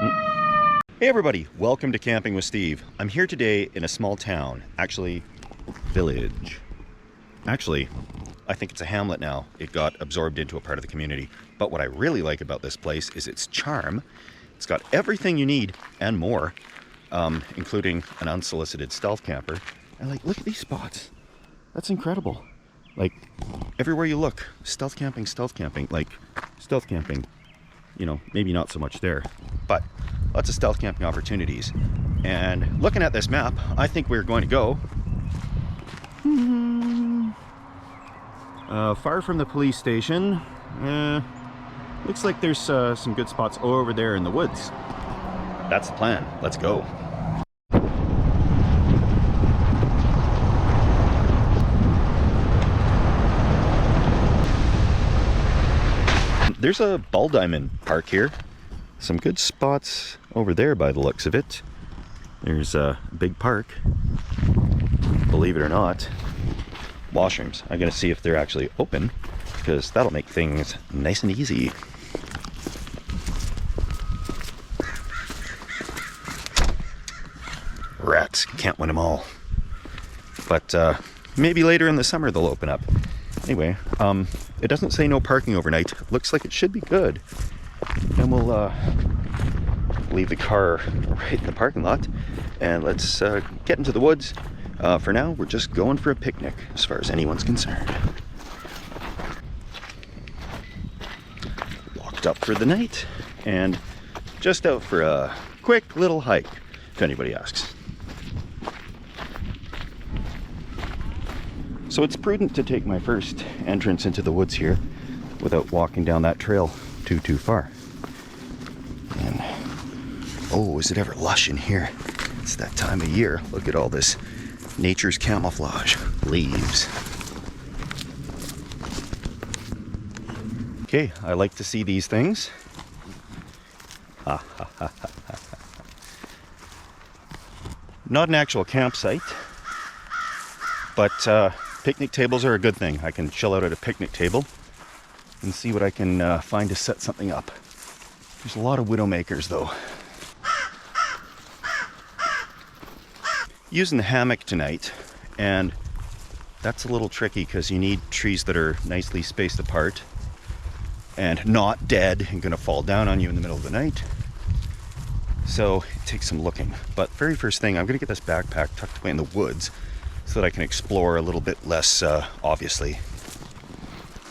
Hey everybody, welcome to Camping with Steve. I'm here today in a small town, actually, village. Actually, I think it's a hamlet now. It got absorbed into a part of the community. But what I really like about this place is its charm. It's got everything you need and more, including an unsolicited stealth camper. And like, look at these spots. That's incredible. Like, everywhere you look, stealth camping, like, stealth camping. You know, maybe not so much there, but lots of stealth camping opportunities. And looking at this map, I think we're going to go far from the police station. Looks like there's some good spots over there in the woods. That's the plan. Let's go. There's a ball diamond park here. Some good spots over there by the looks of it. There's a big park, believe it or not. Washrooms. I'm gonna see if they're actually open, because that'll make things nice and easy. Rats, can't win them all. But maybe later in the summer they'll open up. Anyway, it doesn't say no parking overnight. Looks like it should be good. And we'll leave the car right in the parking lot and let's get into the woods. For now, we're just going for a picnic as far as anyone's concerned. Locked up for the night and just out for a quick little hike, if anybody asks. So it's prudent to take my first entrance into the woods here without walking down that trail too far. And oh, is it ever lush in here? It's that time of year. Look at all this nature's camouflage. Leaves. Okay, I like to see these things. Not an actual campsite, but picnic tables are a good thing. I can chill out at a picnic table and see what I can find to set something up. There's a lot of widowmakers though. Using the hammock tonight, and that's a little tricky because you need trees that are nicely spaced apart and not dead and gonna fall down on you in the middle of the night. So it takes some looking. But very first thing, I'm gonna get this backpack tucked away in the woods so that I can explore a little bit less obviously.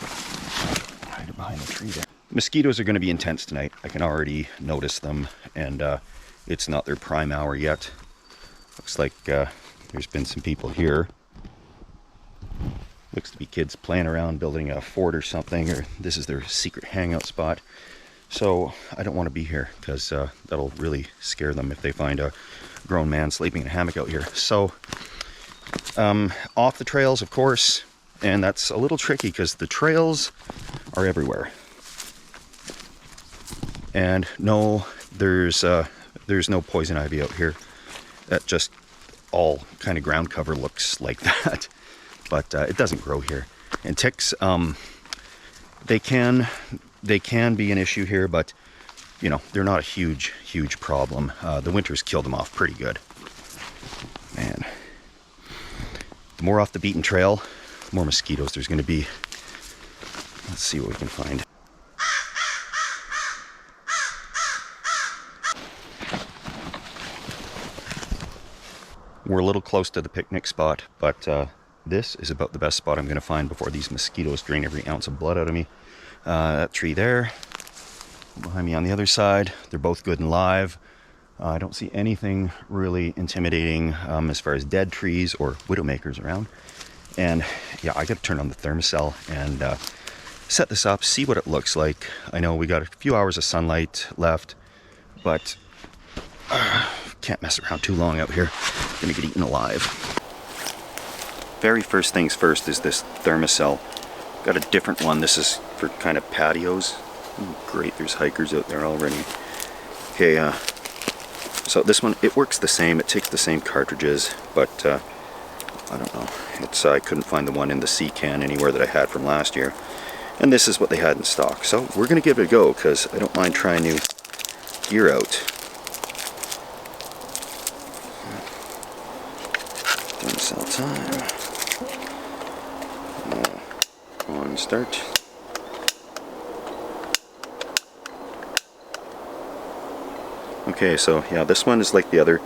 Hide behind the tree there. Mosquitoes are going to be intense tonight. I can already notice them, and it's not their prime hour yet. Looks like there's been some people here. Looks to be kids playing around building a fort or something, or this is their secret hangout spot. So I don't want to be here because that'll really scare them if they find a grown man sleeping in a hammock out here. So off the trails, of course, and that's a little tricky because the trails are everywhere. And no, there's no poison ivy out here. That just all kind of ground cover looks like that, but it doesn't grow here. And ticks, they can be an issue here, but you know, they're not a huge problem. The winters killed them off pretty good. Man. The more off the beaten trail, the more mosquitoes there's going to be. Let's see what we can find. We're a little close to the picnic spot, but this is about the best spot I'm going to find before these mosquitoes drain every ounce of blood out of me. That tree there, behind me on the other side, they're both good and live. I don't see anything really intimidating as far as dead trees or widowmakers around. And yeah, I got to turn on the thermocell and set this up, see what it looks like. I know we got a few hours of sunlight left, but can't mess around too long out here. Gonna get eaten alive. Very first things first is this thermocell. Got a different one. This is for kind of patios. Ooh, great, there's hikers out there already. Okay, so this one, it works the same. It takes the same cartridges, but I don't know. I couldn't find the one in the C can anywhere that I had from last year. And this is what they had in stock. So we're going to give it a go because I don't mind trying new gear out. time. On start. Okay, so yeah, this one is like the other.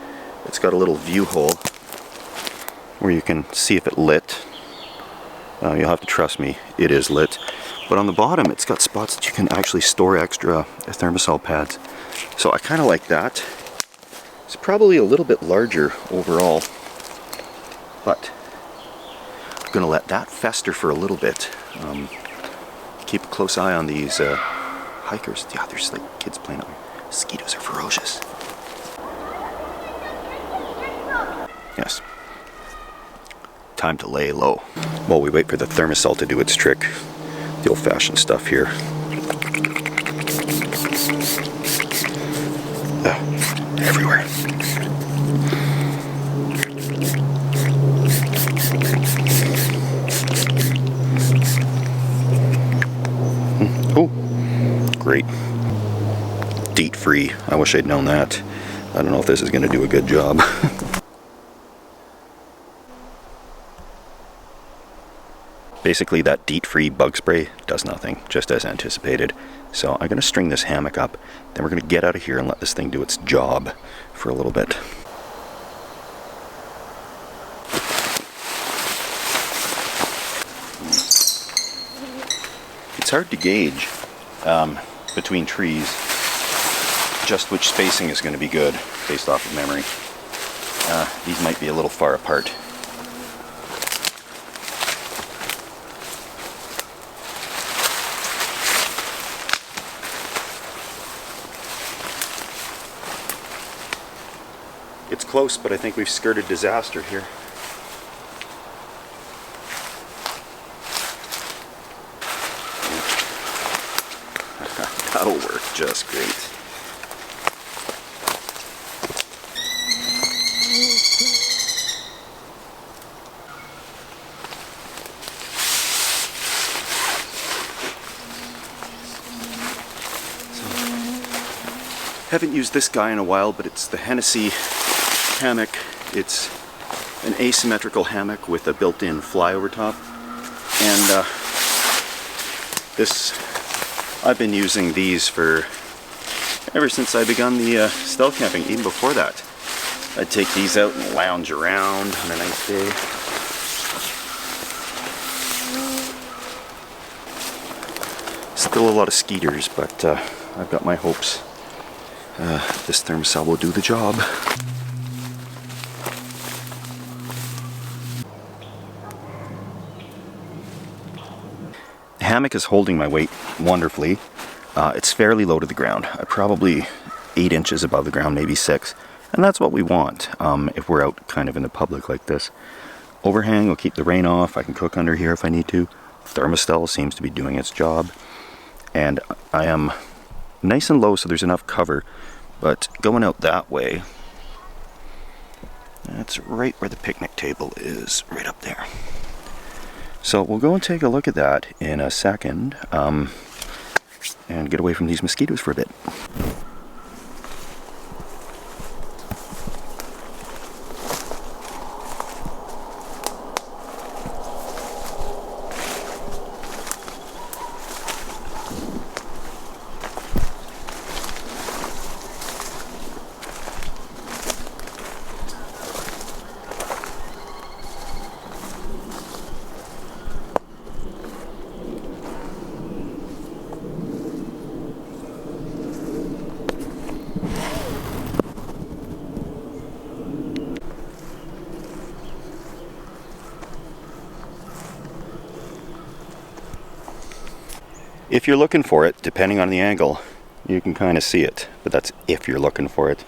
It's got a little view hole where you can see if it lit. You'll have to trust me, it is lit. But on the bottom, it's got spots that you can actually store extra thermosol pads. So I kind of like that. It's probably a little bit larger overall, but I'm gonna let that fester for a little bit. Keep a close eye on these hikers. Yeah, there's like kids playing out here. Mosquitoes are ferocious. Yes. Time to lay low. While we wait for the thermosol to do its trick. The old-fashioned stuff here. Everywhere. Oh, great. DEET free. I wish I'd known that. I don't know if this is going to do a good job. Basically, that DEET-free bug spray does nothing, just as anticipated. So I'm going to string this hammock up, then we're going to get out of here and let this thing do its job for a little bit. It's hard to gauge between trees just which spacing is going to be good based off of memory. These might be a little far apart. It's close, but I think we've skirted disaster here. That'll work just great. Haven't used this guy in a while, but it's the Hennessy hammock. It's an asymmetrical hammock with a built-in flyover top, and I've been using these for ever since I begun the stealth camping. Even before that, I'd take these out and lounge around on a nice day. Still a lot of skeeters, but I've got my hopes. This thermosol will do the job. The hammock is holding my weight wonderfully. It's fairly low to the ground, probably 8 inches above the ground, maybe 6. And that's what we want if we're out kind of in the public like this. Overhang will keep the rain off. I can cook under here if I need to. Thermosol seems to be doing its job. And I am nice and low so there's enough cover. But going out that way, that's right where the picnic table is, right up there. So we'll go and take a look at that in a second and get away from these mosquitoes for a bit. If you're looking for it, depending on the angle, you can kind of see it, but that's if you're looking for it.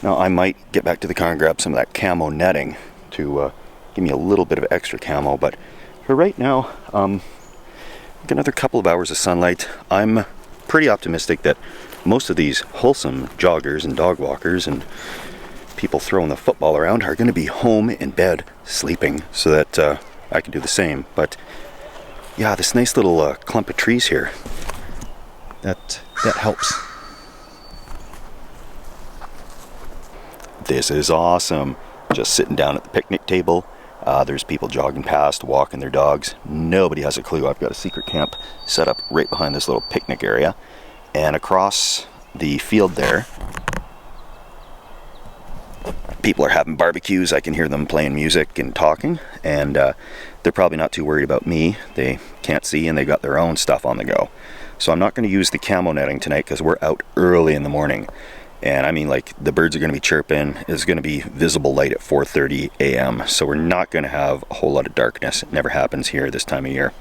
Now I might get back to the car and grab some of that camo netting to give me a little bit of extra camo, but for right now, get another couple of hours of sunlight. I'm pretty optimistic that most of these wholesome joggers and dog walkers and people throwing the football around are going to be home in bed sleeping, so that I can do the same. But yeah, this nice little clump of trees here, that helps. This is awesome. Just sitting down at the picnic table. There's people jogging past, walking their dogs. Nobody has a clue. I've got a secret camp set up right behind this little picnic area. And across the field there, people are having barbecues. I can hear them playing music and talking. And they're probably not too worried about me. They can't see and they got their own stuff on the go. So I'm not going to use the camo netting tonight because we're out early in the morning. And I mean, like, the birds are going to be chirping. It's going to be visible light at 4:30 a.m. So we're not going to have a whole lot of darkness. It never happens here this time of year.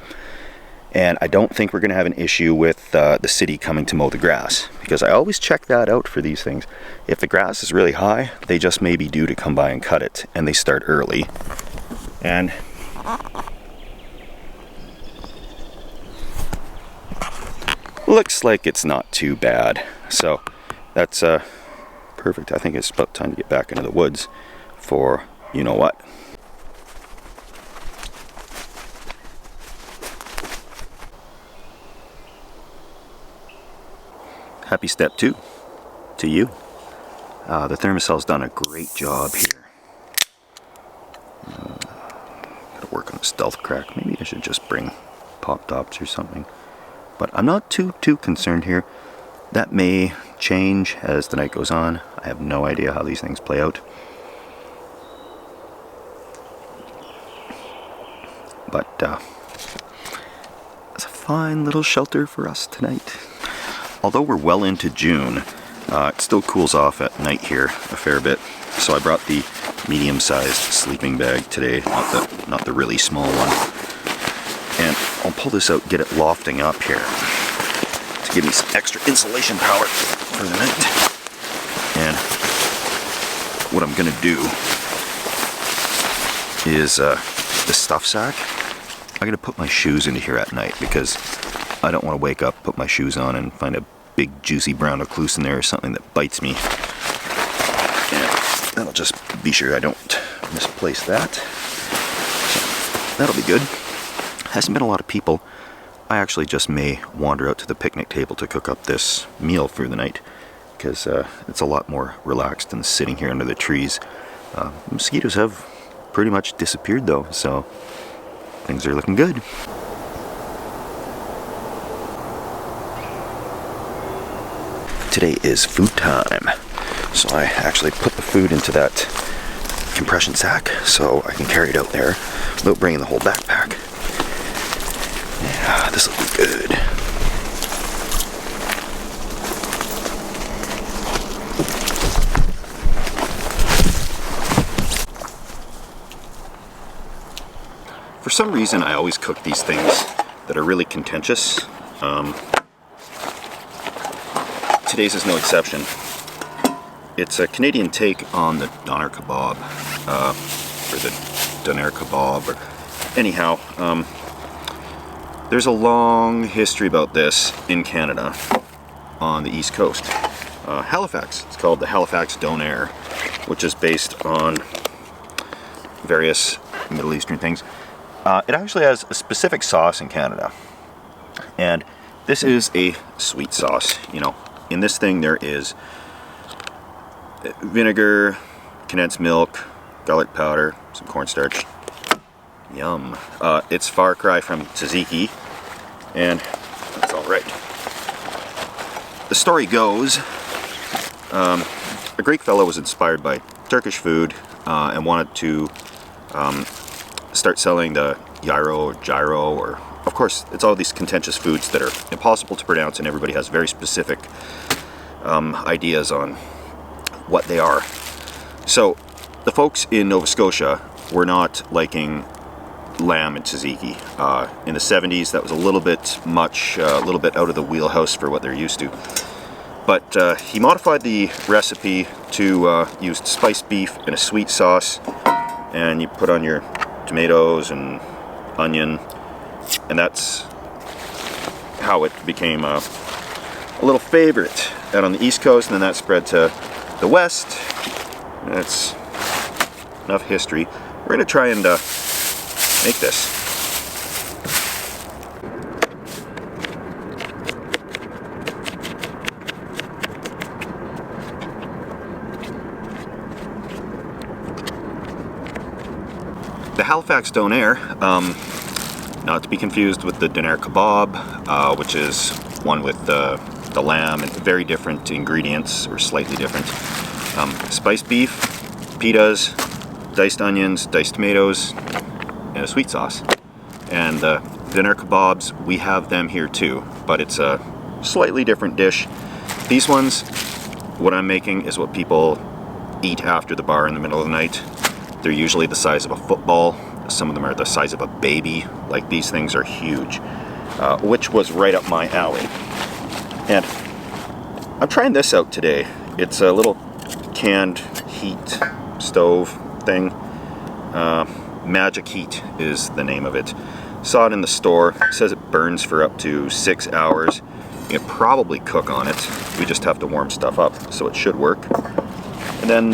And I don't think we're going to have an issue with the city coming to mow the grass, because I always check that out for these things. If the grass is really high, they just may be due to come by and cut it, and they start early. And looks like it's not too bad. So that's perfect. I think it's about time to get back into the woods for you know what. Happy step 2 to you. The Thermacel's done a great job here. Gotta work on a stealth crack. Maybe I should just bring pop tops or something. But I'm not too concerned here. That may change as the night goes on. I have no idea how these things play out. But it's a fine little shelter for us tonight. Although we're well into June, it still cools off at night here a fair bit. So I brought the medium-sized sleeping bag today, not the really small one. And I'll pull this out, get it lofting up here to give me some extra insulation power for the night. And what I'm gonna do is the stuff sack. I'm gonna put my shoes into here at night because I don't want to wake up, put my shoes on, and find a big juicy brown recluse in there or something that bites me. And that'll just be sure I don't misplace that. So that'll be good. Hasn't been a lot of people. I actually just may wander out to the picnic table to cook up this meal for the night because it's a lot more relaxed than sitting here under the trees. Mosquitoes have pretty much disappeared though, so things are looking good. Today is food time, so I actually put the food into that compression sack so I can carry it out there without bringing the whole backpack. Yeah, this will be good. For some reason, I always cook these things that are really contentious. Today's is no exception. It's a Canadian take on the doner kebab, or the doner kebab, or anyhow. There's a long history about this in Canada on the East Coast. Halifax, it's called the Halifax doner, which is based on various Middle Eastern things. It actually has a specific sauce in Canada, and this is a sweet sauce, you know. In this thing there is vinegar, condensed milk, garlic powder, some cornstarch. Yum. It's far cry from tzatziki, and that's alright. The story goes, a Greek fellow was inspired by Turkish food and wanted to start selling the gyro, or of course, it's all these contentious foods that are impossible to pronounce, and everybody has very specific ideas on what they are. So, the folks in Nova Scotia were not liking lamb and tzatziki. In the 70s, that was a little bit much, a little bit out of the wheelhouse for what they're used to. But he modified the recipe to use spiced beef and a sweet sauce, and you put on your tomatoes and onion, and that's how it became a little favorite out on the East Coast, and then that spread to the West. That's enough history. We're going to try and make this. The Halifax donair, not to be confused with the donair kebab, which is one with the lamb and very different ingredients, or slightly different. Spiced beef, pitas, diced onions, diced tomatoes, and a sweet sauce. And the donair kebabs, we have them here too, but it's a slightly different dish. These ones, what I'm making is what people eat after the bar in the middle of the night. They're usually the size of a football. Some of them are the size of a baby. Like, these things are huge, which was right up my alley. And I'm trying this out today. It's a little canned heat stove thing. Magic Heat is the name of it. Saw it in the store. It says it burns for up to 6 hours. You can probably cook on it. We just have to warm stuff up, so it should work. And then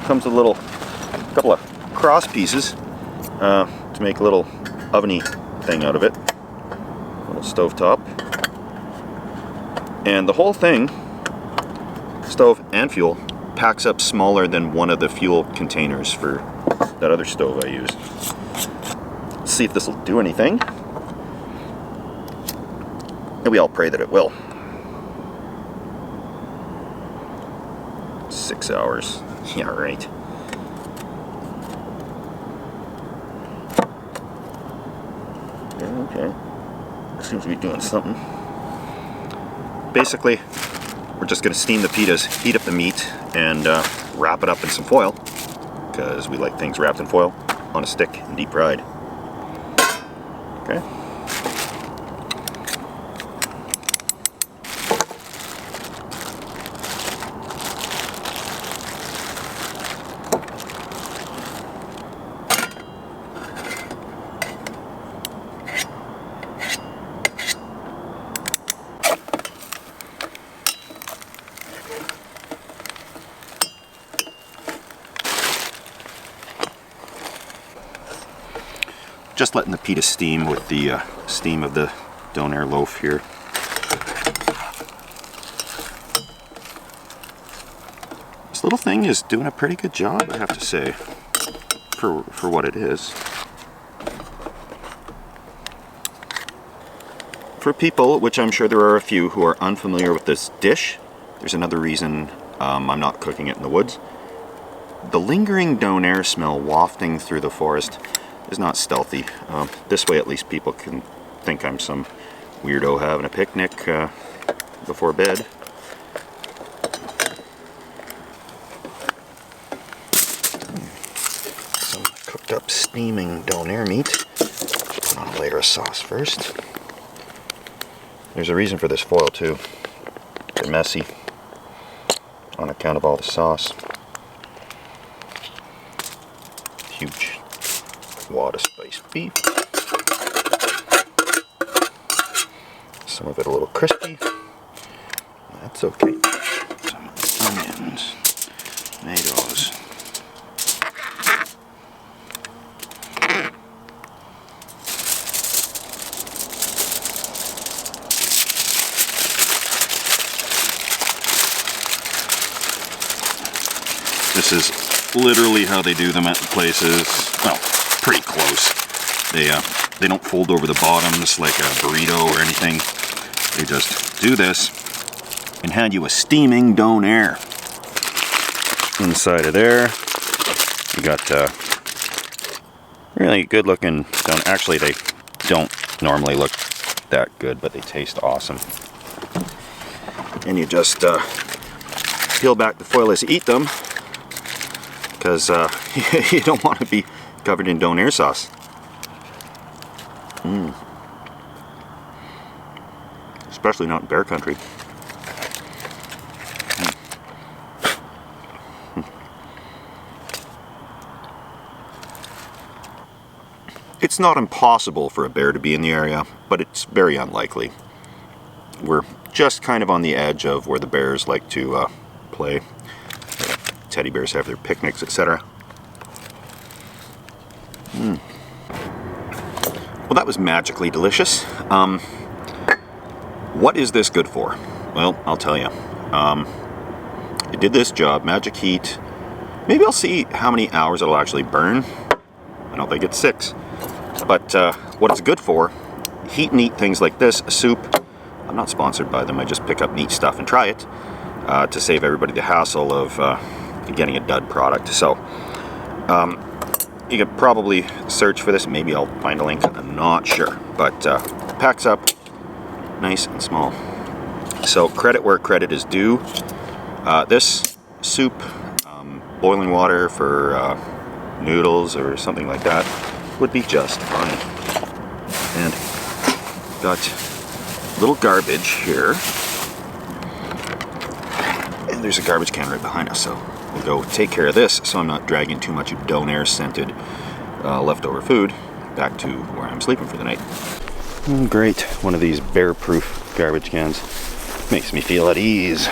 comes a couple of cross pieces to make a little oveny thing out of it. A little stove top. And the whole thing, stove and fuel, packs up smaller than one of the fuel containers for that other stove I use. Let's see if this will do anything. And we all pray that it will. 6 hours. Yeah, right. Okay. Seems to be doing something. Basically, we're just going to steam the pitas, heat up the meat, and wrap it up in some foil, because we like things wrapped in foil on a stick and deep fried. Okay. Just letting the pita steam with the steam of the donair loaf here. This little thing is doing a pretty good job, I have to say, for what it is. For people, which I'm sure there are a few, who are unfamiliar with this dish, there's another reason I'm not cooking it in the woods. The lingering donair smell wafting through the forest is not stealthy. This way at least people can think I'm some weirdo having a picnic before bed. Some cooked up steaming donair meat. Put on a layer of sauce first. There's a reason for this foil too. They're messy on account of all the sauce. Huge wad of spiced beef. Some of it a little crispy. That's okay. Some onions, tomatoes. This is literally how they do them at the places. Well, pretty close. They don't fold over the bottoms like a burrito or anything. They just do this and hand you a steaming donair. Inside of there, you got really good looking donair. Actually, they don't normally look that good, but they taste awesome. And you just peel back the foil as you eat them, because you don't want to be covered in donair sauce. Especially not in bear country. It's not impossible for a bear to be in the area, but it's very unlikely. We're just kind of on the edge of where the bears like to play. Teddy bears have their picnics, etc. Well, that was magically delicious. What is this good for? Well, I'll tell you. It did this job, Magic Heat. Maybe I'll see how many hours it'll actually burn. don't think it's 6. But what it's good for, heat and eat things like this, soup. I'm not sponsored by them, I just pick up neat stuff and try it to save everybody the hassle of getting a dud product. So you could probably search for this, maybe I'll find a link, I'm not sure. But packs up nice and small. So credit where credit is due. This soup, boiling water for noodles or something like that would be just fine. And got a little garbage here. And there's a garbage can right behind us, so we'll go take care of this so I'm not dragging too much donair scented leftover food back to where I'm sleeping for the night. Great, one of these bear-proof garbage cans. Makes me feel at ease.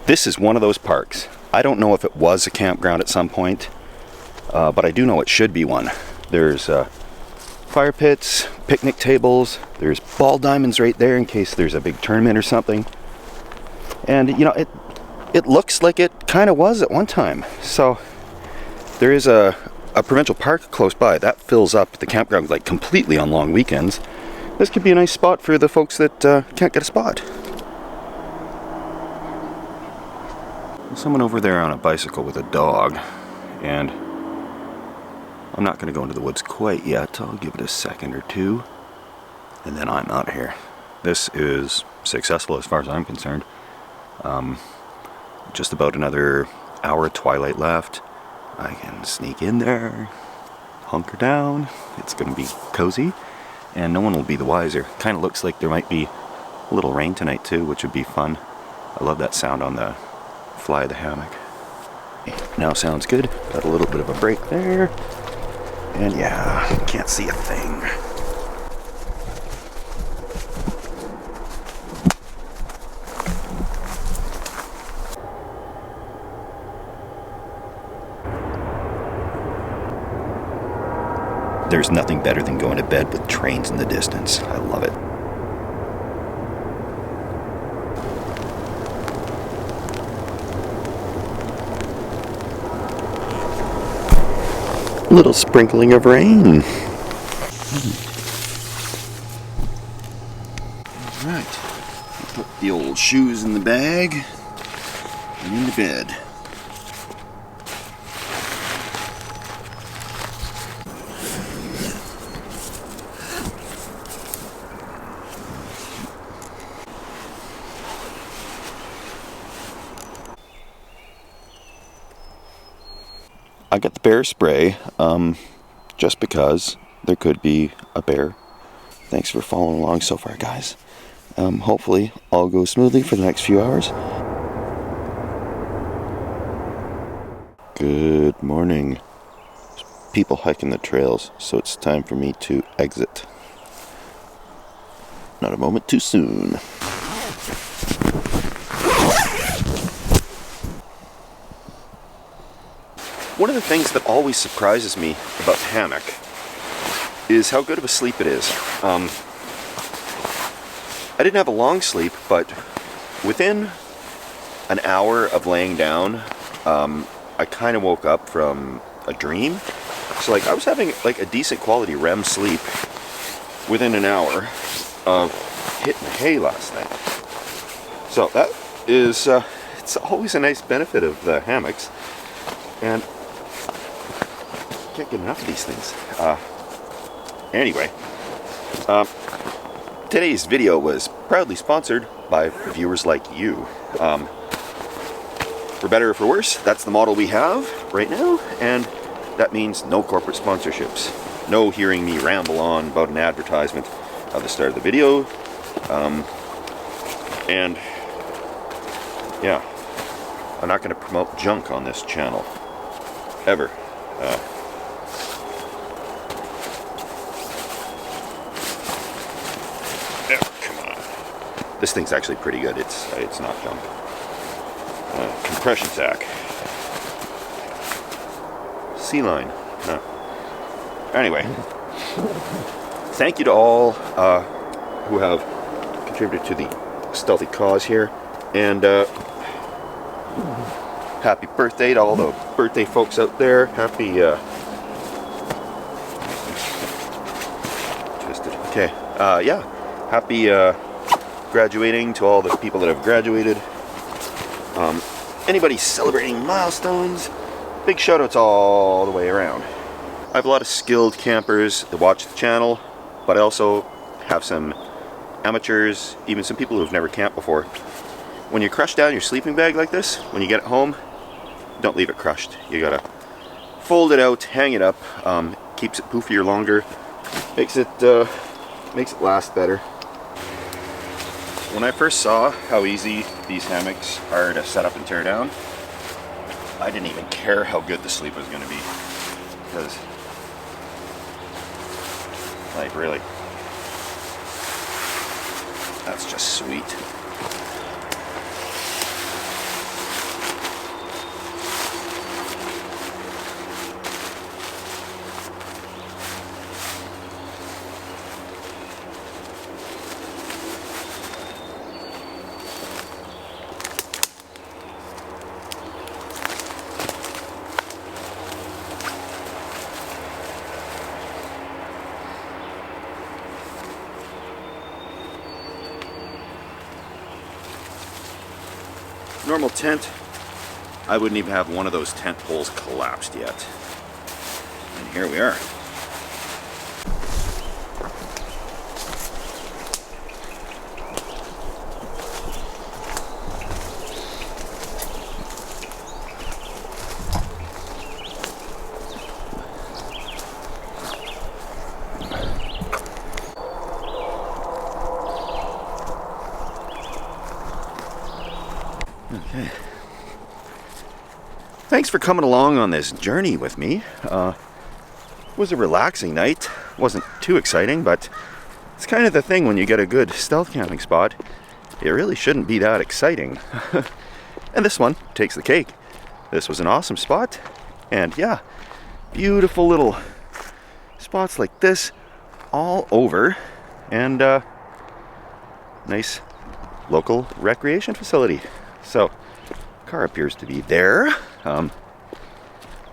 This is one of those parks. I don't know if it was a campground at some point, but I do know it should be one. There's fire pits, picnic tables, there's ball diamonds right there in case there's a big tournament or something. And you know, it looks like it kind of was at one time. So there is a provincial park close by that fills up the campground like completely on long weekends. This could be a nice spot for the folks that can't get a spot. Someone over there on a bicycle with a dog, and I'm not going to go into the woods quite yet. I'll give it a second or two, and then I'm out of here. This is successful as far as I'm concerned. Just about another hour of twilight left. I can sneak in there, hunker down. It's going to be cozy, and no one will be the wiser. Kind of looks like there might be a little rain tonight too, which would be fun. I love that sound on the fly of the hammock. Now sounds good. Got a little bit of a break there. And yeah, can't see a thing. There's nothing better than going to bed with trains in the distance. I love it. Little sprinkling of rain. Alright, put the old shoes in the bag and into bed. I got the bear spray, just because there could be a bear. Thanks for following along so far, guys. Hopefully all goes smoothly for the next few hours. Good morning. There's people hiking the trails, so it's time for me to exit. Not a moment too soon. One of the things that always surprises me about the hammock is how good of a sleep it is. I didn't have a long sleep, but within an hour of laying down, I kind of woke up from a dream. So like I was having like a decent quality REM sleep within an hour of hitting hay last night. So that is, it's always a nice benefit of the hammocks. And can't get enough of these things. Anyway, today's video was proudly sponsored by viewers like you. For better or for worse, that's the model we have right now, and that means no corporate sponsorships. No hearing me ramble on about an advertisement at the start of the video. And yeah, I'm not going to promote junk on this channel. Ever. Come on. This thing's actually pretty good. It's not junk. Compression sack. Sea line. Anyway, thank you to all who have contributed to the stealthy cause here, and Happy birthday to all the birthday folks out there. Happy, twisted. Okay, yeah. Happy, graduating to all the people that have graduated. Anybody celebrating milestones, big shout outs all the way around. I have a lot of skilled campers that watch the channel, but I also have some amateurs, even some people who've never camped before. When you crush down your sleeping bag like this, when you get it home, don't leave it crushed. You gotta fold it out, hang it up, keeps it poofier longer, makes it last better. When I first saw how easy these hammocks are to set up and tear down, I didn't even care how good the sleep was going to be. Because, like, really, that's just sweet. Normal tent, I wouldn't even have one of those tent poles collapsed yet. And here we are. Okay. Thanks for coming along on this journey with me. It was a relaxing night. Wasn't too exciting, but it's kind of the thing when you get a good stealth camping spot. It really shouldn't be that exciting. And this one takes the cake. This was an awesome spot. And yeah, beautiful little spots like this all over. And nice local recreation facility. So, car appears to be there.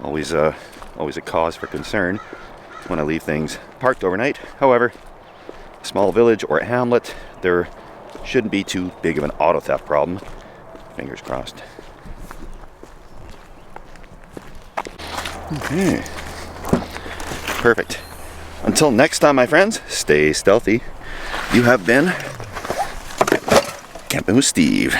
Always a cause for concern when I leave things parked overnight. However, a small village or a hamlet, there shouldn't be too big of an auto theft problem. Fingers crossed. Okay. Perfect. Until next time, my friends, stay stealthy. You have been camping with Steve.